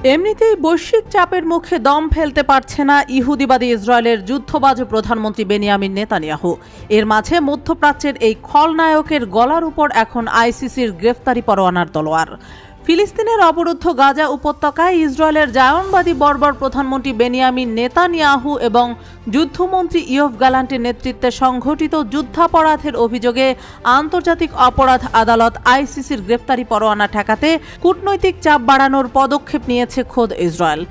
এমনিতেই বৈশ্বিক চাপের মুখে দম ফেলতে পারছে না ইহুদিবাদী ইসরায়েলের যুদ্ধবাজ প্রধানমন্ত্রী বেনিয়ামিন নেতানিয়াহু। এর মাঝে মধ্যপ্রাচ্যের এই খলনায়কের গলার উপর এখন আইসিসির গ্রেফতারি পরোয়ানার তলোয়ার। ফিলিস্তিনের অবরুদ্ধ গাজা উপত্যকায় ইসরায়েলের জায়নবাদী বর্বর প্রধানমন্ত্রী বেনিয়ামিন নেতানিয়াহু এবং যুদ্ধমন্ত্রী ইয়োভ গ্যালান্টের নেতৃত্বে সংঘটিত যুদ্ধাপরাধের অভিযোগে আন্তর্জাতিক অপরাধ আদালত আইসিসির গ্রেফতারি পরোয়ানা ঠেকাতে কূটনৈতিক চাপ বাড়ানোর পদক্ষেপ নিয়েছে খোদ ইসরায়েল।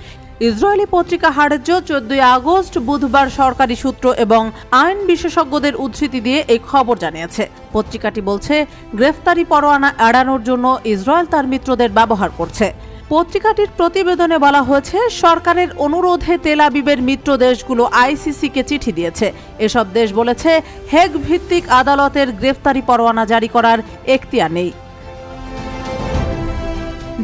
ইসরায়েলি পত্রিকা হারেজ্য 14 আগস্ট বুধবার সরকারি সূত্র এবং আইন বিশেষজ্ঞদের উদ্ধৃতি দিয়ে এই খবর জানিয়েছে। পত্রিকাটি বলছে, গ্রেফতারি পরোয়ানা এড়ানোর জন্য ইসরায়েল তার মিত্রদের ব্যবহার করছে। পত্রিকাটির প্রতিবেদনে বলা হয়েছে, সরকারের অনুরোধে তেল আবিবের মিত্র দেশগুলো আইসিসিকে চিঠি দিয়েছে। এসব দেশ বলেছে, হেগ ভিত্তিক আদালতের গ্রেফতারি পরোয়ানা জারি করার এখতিয়ার নেই।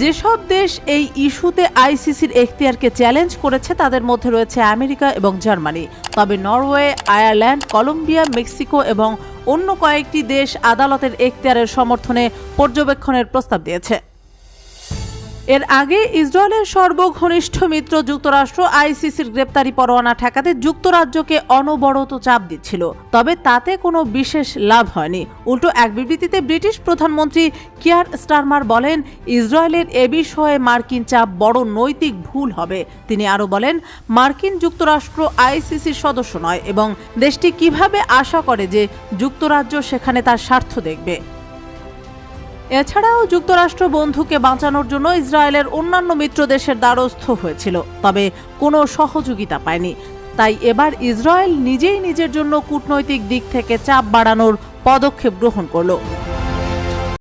যেসব দেশ এই ইস্যুতে আইসিসির এখতিয়ারকে চ্যালেঞ্জ করেছে তাদের মধ্যে রয়েছে আমেরিকা এবং জার্মানি। তবে নরওয়ে, আয়ারল্যান্ড, কলম্বিয়া, মেক্সিকো এবং অন্য কয়েকটি দেশ আদালতের এখতিয়ারের সমর্থনে পর্যবেক্ষণের প্রস্তাব দিয়েছে। এর আগে ইসরায়েলের সর্বঘনিষ্ঠ মিত্র যুক্তরাষ্ট্র আইসিসির গ্রেপ্তারি পরোয়ানা ঠেকাতে যুক্তরাজ্যকে অনবরত চাপ দিচ্ছিল, তবে তাতে কোনো বিশেষ লাভ হয়নি। উল্টো এক বিবৃতিতে ব্রিটিশ প্রধানমন্ত্রী কিয়ার স্টারমার বলেন, ইসরায়েলের এ বিষয়ে মার্কিন চাপ বড় নৈতিক ভুল হবে। তিনি আরও বলেন, মার্কিন যুক্তরাষ্ট্র আইসিসির সদস্য নয় এবং দেশটি কিভাবে আশা করে যে যুক্তরাজ্য সেখানে তার স্বার্থ দেখবে। এছাড়াও যুক্তরাষ্ট্র বন্ধুকে বাঁচানোর জন্য ইসরায়েলের অন্যান্য মিত্র দেশের দ্বারস্থ হয়েছিল, তবে কোনো সহযোগিতা পায়নি। তাই এবার ইসরায়েল নিজেই নিজের জন্য কূটনৈতিক দিক থেকে চাপ বাড়ানোর পদক্ষেপ গ্রহণ করল।